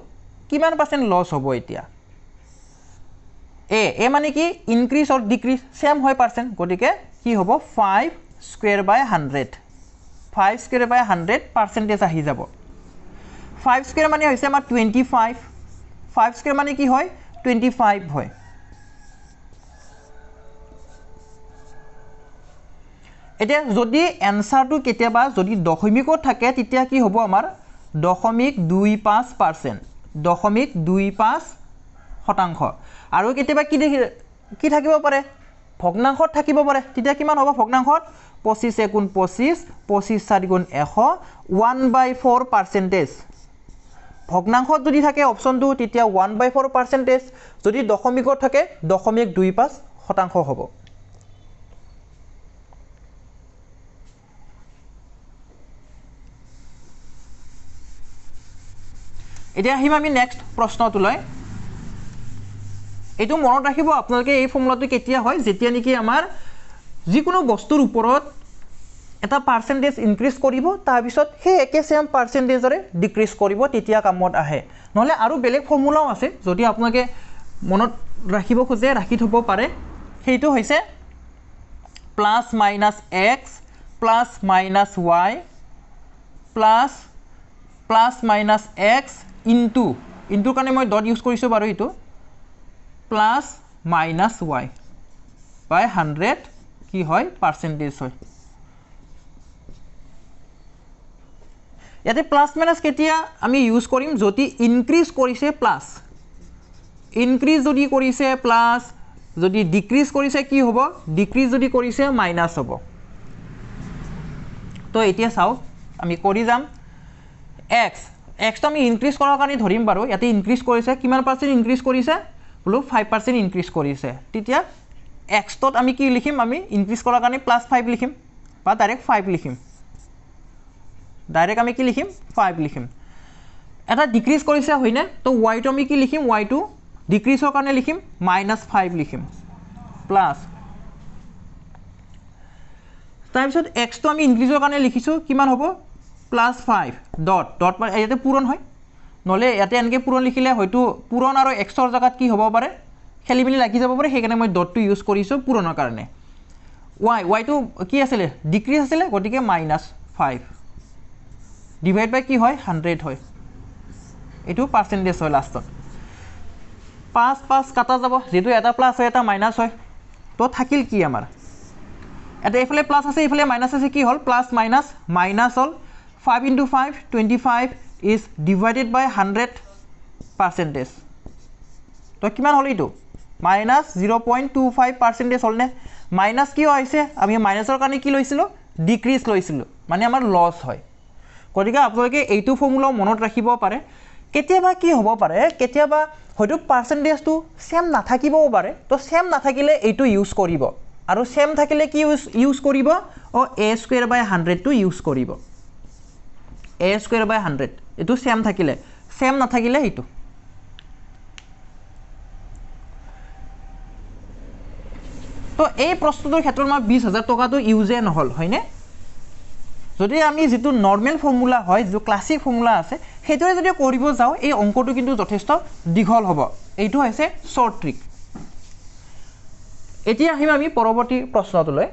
কিমান পাৰ্চেন্ট লছ হ'ব এতিয়া a মানে কি ইনক্ৰিজ অৰ ডিক্ৰিজ সেম হয় পাৰ্চেন্ট গতিকে কি হ'ব 5 square by 100 5 square by 100 percentage আহি যাব 5 স্কয়াৰ মানে হৈছে আমাৰ 25 5 স্কয়াৰ মানে কি হয় 25 হয় এতিয়া যদি এনসাৰটো কেতিয়াবা যদি দশমিকত থাকে তেতিয়া কি হ'ব আমাৰ 0.25% 0.25% আৰু কেতিয়াবা কি থাকিব পাৰে ভগ্নাংশত থাকিব পাৰে তেতিয়া কিমান হ'ব ভগ্নাংশত 25 গুণ 25 25 4 গুণ 100 1/4% ভগ্নাংশত যদি থাকে অপচনটো তেতিয়া 1/4% যদি দশমিকত থাকে 0.25% হ'ব এতিয়া আহিম আমি নেক্সট প্ৰশ্নটোলৈ এটো মনত ৰাখিব আপোনালোকে এই ফৰ্মুলাটো কেতিয়া হয় যেতিয়া নেকি আমাৰ যিকোনো বস্তুৰ ওপৰত এটা পাৰ্চেন্টেজ ইনক্ৰিজ কৰিব তাৰ পিছত সেই একে সেম পাৰ্চেন্টেজৰে ডিক্ৰিজ কৰিব তেতিয়া কামত আহে নহলে আৰু বেলেগ ফৰ্মুলাও আছে যদি আপোনালোকে মনত ৰাখিব খোজে ৰাখি থব পাৰে সেইটো হৈছে plus minus x plus minus y plus minus x into কাৰণে মই ডট ইউজ কৰিছো বাৰু এটো প্লাস মাইনাস y বাই 100 কি হয় পাৰ্সেন্টেজ হয় ইয়াতে প্লাস মাইনাস কেতিয়া আমি ইউজ কৰিম যদি ইনক্ৰিজ কৰিছে প্লাস ইনক্ৰিজ যদি কৰিছে প্লাস যদি ডিক্ৰিজ কৰিছে কি হ'ব ডিক্ৰিজ যদি কৰিছে মাইনাস হ'ব তো এতিয়া চাও আমি কৰি যাম x তো আমি ইনক্ৰিজ কৰাৰ কাৰণে ধৰিম বাৰু ইয়াতে ইনক্ৰিজ কৰিছে কিমান পাৰ্চেন্ট ইনক্ৰিজ কৰিছে বলো 5% ইনক্ৰিজ কৰিছে তেতিয়া x তত আমি কি লিখিম আমি ইনক্ৰিজ কৰাৰ কাৰণে +5 লিখিম বা ডাইৰেক্ট 5 লিখিম ডাইৰেক্ট আমি কি লিখিম 5 লিখিম এটা ডিক্ৰিজ কৰিছে হয়নে তো y তো আমি কি লিখিম y to ডিক্ৰিজৰ কাৰণে লিখিম -5 লিখিম প্লাস তাৰ পিছত x তো আমি ইনক্ৰিজৰ কাৰণে লিখিছো কিমান হ'ব +5 ডট মানে ইয়াতে পূৰণ হয় নলে ইয়াতে এনেকে পূৰণ লিখিলে হয়তো পূৰণ আৰু x ৰ জাগাত কি হ'ব পাৰে খেলিমেলি লাগি যাব পাৰে সেইকাৰণে মই ডটটো ইউজ কৰিছো পূৰণৰ কাৰণে y to কি আছিল ডিক্রিজ আছিল গতিকে -5 ডিভাইড বাই কি হয় 100 হয় এটো পার্সেন্টেজ হয় লাষ্টত 5 কাটা যাব যেটো এটা প্লাস হয় এটা মাইনাস হয় তো থাকিল কি আমাৰ এটা এফালে প্লাস আছে এফালে মাইনাস আছে কি হল plus minus hall 5 into 5 25 is divided by 100% তো কিমান হল ইটো -0.25% হল নে মাইনাস কি হৈছে আমি মাইনাসৰ কাৰণে কি লৈছিলো ডিক্ৰিজ লৈছিলো মানে আমাৰ লস হয় গতিকে আপোনালোকে এইটো ফৰ্মুলা মনত ৰাখিব পাৰে কেতিয়াবা কি হ'ব পাৰে কেতিয়াবা হয়তো পাৰ্চেন্টেজটো সেম নাথাকিবও পাৰে তো সেম নাথাকিলে এইটো ইউজ কৰিব আৰু সেম থাকিলে কি ইউজ কৰিব ও a² / 100 টো ইউজ কৰিব a² / 100 এটো সেম থাকিলে সেম নাথাকিলে এইটো তো এই প্ৰশ্নটোৰ ক্ষেত্ৰত মই 20000 টকাটো ইউজে নহল হয়নে যদি আমি যেটো নৰমাল ফৰ্মুলা হয় যে ক্লাসিক ফৰ্মুলা আছে হেতৰে যদি কৰিব যাও এই অঙ্কটো কিন্তু যথেষ্ট দীঘল হ'ব এইটো হৈছে শর্ট ট্রিক এতিয়া আহিম আমি পৰৱৰ্তী প্ৰশ্নটোলৈ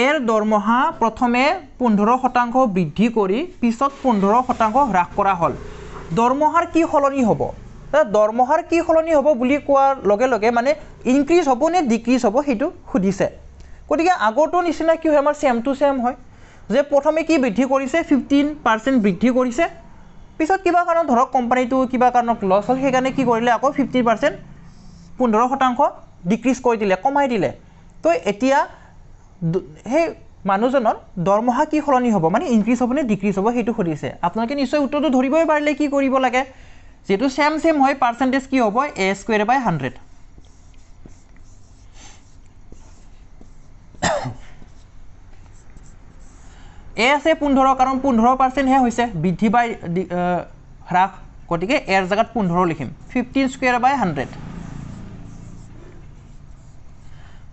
এৰ দৰমহা প্ৰথমে 15% বৃদ্ধি কৰি পিছত 15% হ্ৰাস কৰা হল দৰমহাৰ কি খলনি হ'ব দৰমহাৰ কি খলনি হ'ব বুলি কোৱাৰ লগে লগে মানে ইনক্ৰিজ হ'ব নে ডিক্ৰিজ হ'ব হেতু খুদিছে গতিকে আগৰটো নিচিনা কি হয় আমাৰ সেম টু সেম হয় যে প্ৰথমে কি বৃদ্ধি কৰিছে 15% বৃদ্ধি কৰিছে পিছত কিবা কাৰণ ধৰক কোম্পানীটো কিবা কাৰণত লছ হ'ল সেইকাৰণে কি কৰিলে আকৌ 50% 15% ডিক্ৰিজ কৰি দিলে কমাই দিলে তো এতিয়া সেই মানুহজনৰ দৰমহা কি সলনি হ'ব মানে ইনক্ৰিজ হ'ব নে ডিক্ৰিজ হ'ব সেইটো সুধিছে আপোনালোকে নিশ্চয় উত্তৰটো ধৰিবই পাৰিলে কি কৰিব লাগে যেটো সেম হয় পাৰ্সেন্টেজ কি হ'ব a²/100 এ আছে 15 কাৰণ 15% হে হৈছে বৃদ্ধি বাই হ্ৰাস গতিকে এৰ জাগাত 15 লিখিম 15²/100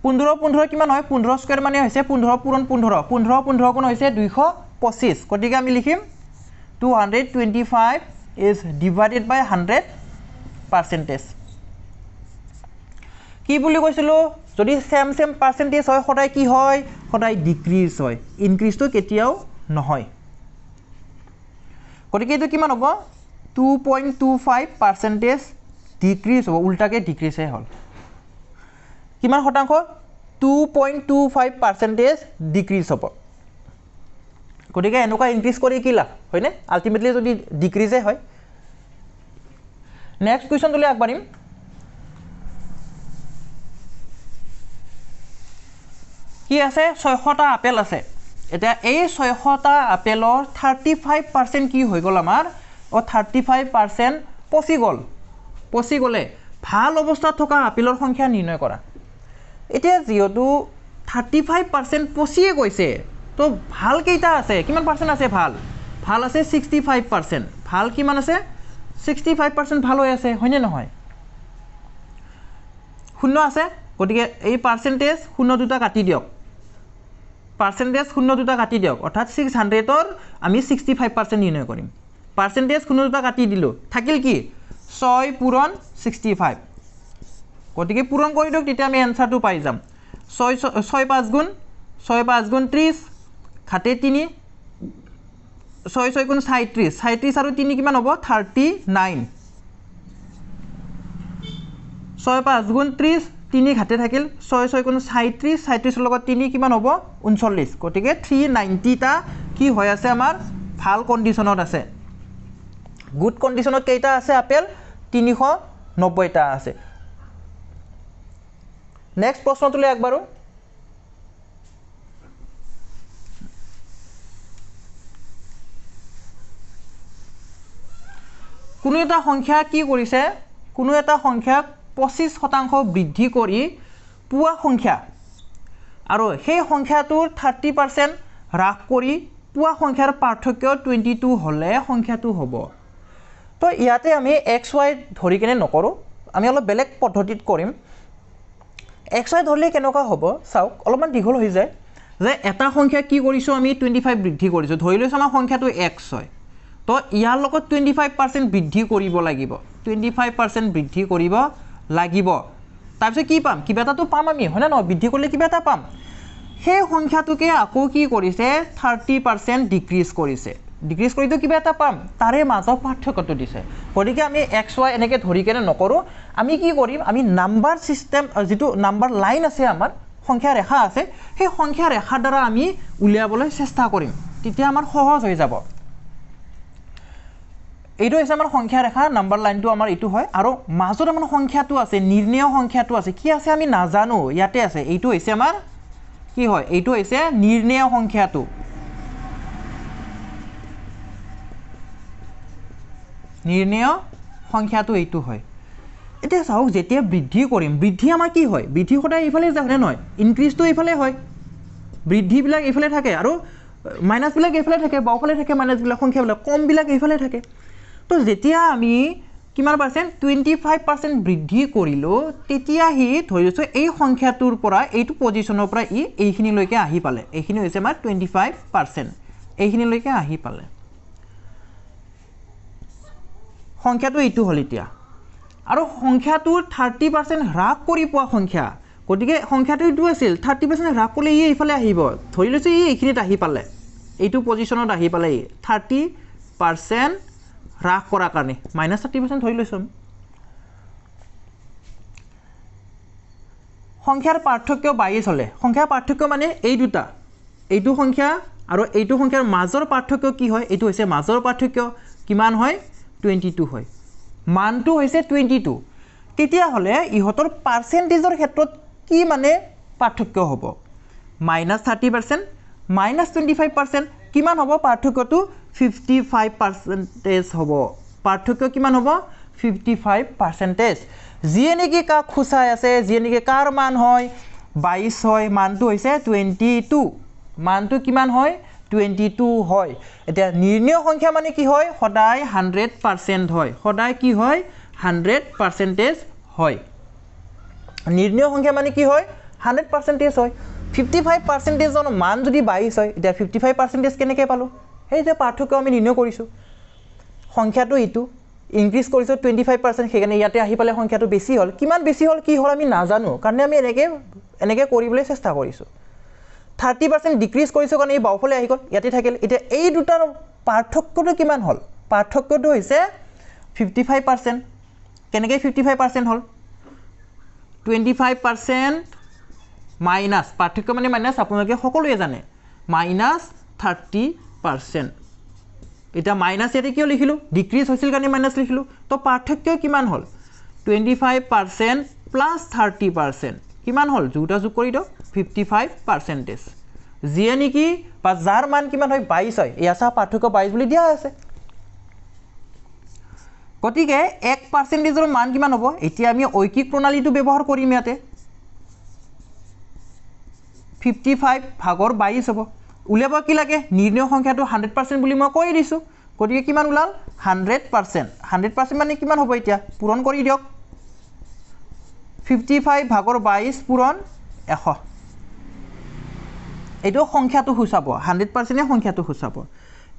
15 কিমান হয় 15² মানে হৈছে 15 পূৰণ 15 15 কোন হৈছে 225 গতিকে আমি লিখিম 225 is divided by 100%. কি বুলি কৈছিলো যদি সেম পার্সেন্টেজ হয় সদায় কি হয় সদায় ডিক্রিজ হয় ইনক্রিজ তো কেতিয়াও নহয় গতিকে এটো কিমান হ'ব 2.25% ডিক্রিজ হ'ব উল্টাকে ডিক্রিজ হল কিমান শতাংশ 2.25% ডিক্রিজ হ'ব গতিকে এনেকুৱা ইনক্ৰিজ কৰি কি লাভ হয়নে আলটিমেটলি যদি ডিক্ৰিজে হয় নেক্সট কোৱেশ্চন তুলি আগবাঢ়িম কি আছে 600টা আপেল আছে এটা এই 600টা আপেলৰ 35% কি হৈ গল আমাৰ ও 35% পচি গলে ভাল অৱস্থাত থকা আপেলৰ সংখ্যা নিৰ্ণয় কৰা এতিয়া যেহেতু 35% পচিয়ে গৈছে তো ভাল কেইটা আছে কিমান পার্সেন্ট আছে ভাল আছে 65% ভাল কিমান আছে 65% ভাল হৈ আছে হয়নে নহয় শূন্য আছে গতিকে এই পার্সেন্টেজ শূন্য দুটা কাটি দিয়ক পার্সেন্টেজ শূন্য দুটা কাটি দিয়ক অর্থাৎ 600 ৰ আমি 65% নিৰ্ণয় কৰিম পাৰ্সেন্টেজ শূন্য দুটা কাটি দিলো থাকিল কি 6 পূৰণ 65 গতিকে পূৰণ কৰি দিয়ক তেতিয়া আমি এনসাৰটো পাই যাম 6 5 গুণ 30 খাতে 3 6 গুণ 37 আৰু 3 কিমান হ'ব 39 6 5 গুণ 30 3 ঘাটে থাকিল 6 গুণ 37 লগত 3 কিমান হ'ব 39 গতিকে 390 টা কি হৈ আছে আমাৰ ভাল কন্ডিশনত আছে গুড কন্ডিশনত কেইটা আছে আপেল 390 টা আছে নেক্সট প্ৰশ্নটোলৈ একবাৰো কোনো এটা সংখ্যা কি কৰিছে কোনো এটা সংখ্যাক 25% বৃদ্ধি কৰি পুৱা সংখ্যা আৰু সেই সংখ্যাটোৰ 30% হ্ৰাস কৰি পুৱা সংখ্যাৰ পাৰ্থক্য 22 হলে সংখ্যাটো হ'ব তো ইয়াতে আমি xy ধৰি কেনে নকৰো আমি অলপ বেলেগ পদ্ধতিত কৰিম xy ধৰলে কেনেকুৱা হ'ব চাওক অলপমান দীঘল হৈ যায় যে এটা সংখ্যা কি কৰিছো আমি 25 বৃদ্ধি কৰিছো ধৰি লৈছো আমাৰ সংখ্যাটো x হয় তো ইয়াৰ লগত 25% বৃদ্ধি কৰিব লাগিব 25% বৃদ্ধি কৰিব লাগিব তাৰপিছত কি পাম কিবা এটাটো পাম আমি হয়না ন বৃদ্ধি কৰিলে কিবা এটা পাম সেই সংখ্যাটোকে আকৌ কি কৰিছে 30% ডিক্ৰিজ কৰিছে ডিক্ৰিজ কৰিটো কিবা এটা পাম তাৰে মাজৰ পাৰ্থক্যটো দিছে গতিকে আমি xy এনেকে ধৰি কেনে নকৰো আমি কি কৰিম আমি নাম্বাৰ সিস্টেম যেটো নাম্বাৰ লাইন আছে আমাৰ সংখ্যা ৰেখা আছে সেই সংখ্যা ৰেখাৰ দ্বাৰা আমি উলিয়াবলৈ চেষ্টা কৰিম তেতিয়া আমাৰ সহজ হৈ যাব এইটো হৈছে আমাৰ সংখ্যা ৰেখা নাম্বাৰ লাইনটো আমাৰ ইটো হয় আৰু মাজৰ আমাৰ সংখ্যাটো আছে নিৰ্ণয় সংখ্যাটো আছে কি আছে আমি নাজানো ইয়াতে আছে এইটো হৈছে আমাৰ কি হয় এইটো হৈছে নিৰ্ণয় সংখ্যাটো নিৰ্ণয় সংখ্যাটো এইটো হয় এতিয়া চাওক যেতিয়া বৃদ্ধি কৰিম বৃদ্ধি আমাৰ কি হয় বৃদ্ধি সদায় ইফালে যায় না নহয় ইনক্ৰিজটো ইফালে হয় বৃদ্ধি বিলাক ইফালে থাকে আৰু মাইনাস বিলাক ইফালে থাকে বাওফালে থাকে মাইনাস বিলাক সংখ্যা বিলাক কম বিলাক ইফালে থাকে তো যেতিয়া আমি কিমান পার্সেন্ট 25% বৃদ্ধি কৰিলো তেতিয়া হি ধৰিছো এই সংখ্যাটোৰ পৰা এইটো পজিশনৰ পৰা এইখিনি লৈকে আহি পালে এইখিনি হৈছে আমাৰ 25% এইখিনি লৈকে আহি পালে সংখ্যাটো এইটো হল এতিয়া আৰু সংখ্যাটোৰ 30% হ্ৰাস কৰি পোৱা সংখ্যা গতিকে সংখ্যাটো এইটো আছিল 30% হ্ৰাস কৰিলে এইফালে আহিব ধৰি লৈছো এইখিনিত আহি পালে এইটো পজিশনত আহি পালে 30% হ্ৰাস কৰাৰ কাৰণে -30% ধৰি লৈছো সংখ্যাৰ পাৰ্থক্য 22 হলে সংখ্যাৰ পাৰ্থক্য মানে এই দুটা এইটো সংখ্যা আৰু এইটো সংখ্যাৰ মাজৰ পাৰ্থক্য কি হয় এইটো হৈছে মাজৰ পাৰ্থক্য কিমান হয় 22 হয় মানটো হৈছে 22 তেতিয়া হলে ইহতৰ পাৰ্সেন্টেজৰ ক্ষেত্ৰত কি মানে পাৰ্থক্য হ'ব -30% -25% কিমান হ'ব পাৰ্থক্যটো 55% হ'ব পাৰ্থক্য কিমান হ'ব 55% যিয়ে নেকি কা খুচাই আছে যিয়ে নেকি কাৰ মান হয় 22 হয় মানটো হৈছে 22 মানটো কিমান হয় 22 হয় এতিয়া নিৰ্ণয় সংখ্যা মানে কি হয় সদায় 100% হয় সদায় কি হয় 100% হয় নিৰ্ণয় সংখ্যা মানে কি হয় 100% হয় 55% জন মান যদি 22 হয় এতিয়া 55% কেনেকৈ পালো এই যে পাৰ্থক্য আমি নিৰ্ণয় কৰিছো সংখ্যাটো ইটো ইনক্ৰিজ কৰিছো 25% সেইকাৰণে ইয়াতে আহি পালে সংখ্যাটো বেছি হ'ল কিমান বেছি হ'ল কি হ'ল আমি নাজানো কাৰণ আমি এনেকৈ কৰিবলৈ চেষ্টা কৰিছো 30% ডিক্ৰিজ কৰিছো কাৰণ এই বাওফালে আহি গ'ল ইয়াতে থাকিল এতিয়া এই দুটাৰ পাৰ্থক্যটো কিমান হ'ল পাৰ্থক্যটো হৈছে 55% কেনেকৈ 55% হ'ল 25% মাইনাস পাৰ্থক্য মানে মাইনাস আপোনালোকে সকলোৱে জানে -30% এটা মাইনাস ইয়াতে কিয় লিখিলো ডিক্ৰিজ হৈছিল কাৰণে মাইনাস লিখিলো তো পাৰ্থক্য কিমান হ'ল 25% প্লাস 30% কিমান হ'ল দুটা যোগ কৰি দিও 55% যিয়ে নেকি বা যাৰ মান কিমান হয় 22 হয় ইয়াছা পাৰ্থক্য 22 বুলি দিয়া আছে গতিকে 1%ৰ মান কিমান হ'ব এতিয়া আমি ঐকিক প্ৰণালীটো ব্যৱহাৰ কৰিম ইয়াতে 55 ভাগৰ 22 হ'ব উলিয়াব কি লাগে নিৰ্ণয় সংখ্যাটো 100% বুলি মই কৈ দিছো গতিকে কিমান উলাল 100% মানে কিমান হ'ব এতিয়া পূৰণ কৰি দিয়ক 55 ভাগৰ 22 পূৰণ 100 এইটো সংখ্যাটো হুচাব 100% সংখ্যাটো হুচাব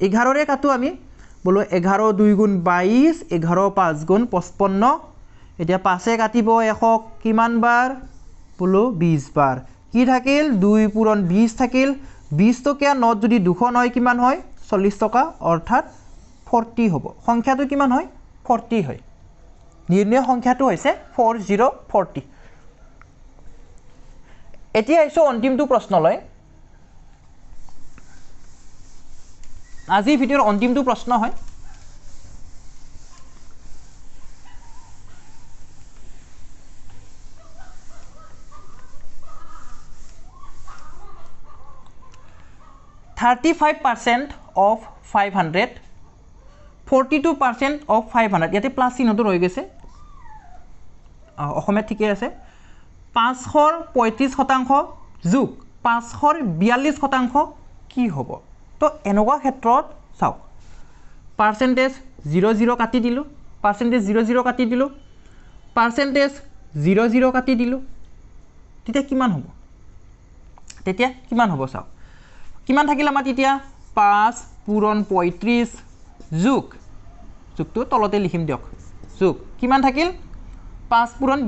11 ৰে কাটো আমি বলো 11 2 গুণ 22 11 5 গুণ 55 এতিয়া 5 এ কাটিব 100 কিমান বাৰ বলো 20 বাৰ কি থাকিল 2 পূৰণ 20 থাকিল 20 টকা নট যদি 200 হয় কিমান হয় 40 টকা অৰ্থাৎ 40 হ'ব সংখ্যাটো কিমান হয় 40 হয় নিৰ্ণয় সংখ্যাটো হৈছে 4040 এতিয়া আইছো অন্তিমটো প্ৰশ্নলৈ আজি ভিডিওৰ অন্তিমটো প্ৰশ্ন হয় $35% of 500 42% of 500 ইয়াতে প্লাস চিহ্নটো ৰৈ গৈছে অসমে ঠিকে আছে 535% যোগ 542% কি হ'ব তো এনেকুৱা ক্ষেত্ৰত চাওক পার্সেন্টেজ 00 কাটি দিলো পার্সেন্টেজ 00 কাটি দিলো পার্সেন্টেজ 00 কাটি দিলো তেতিয়া কিমান হ'ব চাওক কিমান থাকিল আমাৰ তেতিয়া 5 পূৰণ 35 যোগটো তলতে লিখিম দিয়ক যোগ কিমান থাকিল 5 পূৰণ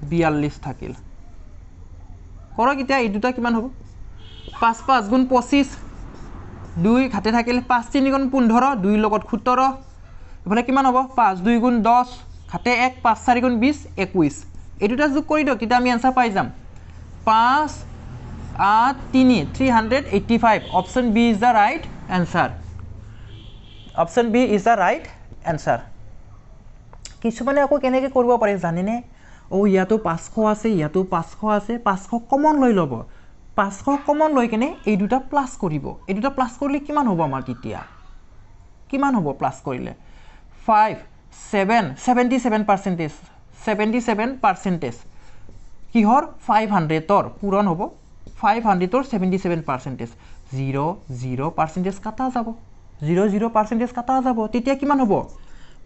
42 থাকিল কৰক এতিয়া এই দুটা কিমান হ'ব 5 5 গুণ 25 2 ঘাটে থাকিল 5 3 গুণ 15 2 লগত 17 এফালে কিমান হ'ব 5 2 গুণ 10 ঘাটে 1 5 4 গুণ 20 21 এই দুটা যোগ কৰি দিয়ক তেতিয়া আমি आंसर পাই যাম 5 8 3 385 option B is the right answer option B is the right answer কিছুমানে আকৌ কেনেকৈ কৰিব পাৰে জানেনে ও ইয়াতো 500 আছে ইয়াতো 500 আছে 500 কমন লৈ লব 500 কমন লৈ কেনে এই দুটা প্লাস কৰিব এই দুটা প্লাস কৰিলে কিমান হ'ব আমাৰ তেতিয়া কিমান হ'ব প্লাস কৰিলে 5 7 77% কিহৰ 500 ৰ পূৰণ হ'ব 500 ৰ 77% 0% কাটা যাব 0% কাটা যাব তেতিয়া কিমান হ'ব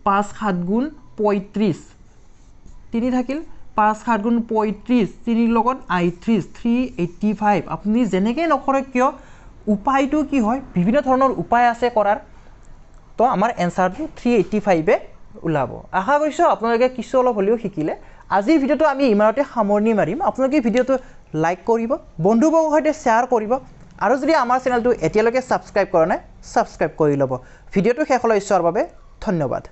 5 7 গুণ 35 3 থাকিল 5 7 গুণ 35 3 লগত 385 আপুনি জেনেকে নকৰে কিয় উপায়টো কি হয় বিভিন্ন ধৰণৰ উপায় আছে কৰাৰ তো আমাৰ এনসাৰটো 385 এ উলাব আশা কৰিছো আপোনালোকে কিছু অলপ হলিও শিকিলে আজিৰ ভিডিওটো আমি ইমানতে সামৰণি মাৰিম আপোনালোকে ভিডিওটো লাইক কৰিব বন্ধুবৰ্গৰ সৈতে শেয়াৰ কৰিব আৰু যদি আমাৰ চেনেলটো এতিয়ালৈকে সাবস্ক্ৰাইব কৰা নাই সাবস্ক্ৰাইব কৰি লব ভিডিওটো শেষলৈ চোৱাৰ বাবে ধন্যবাদ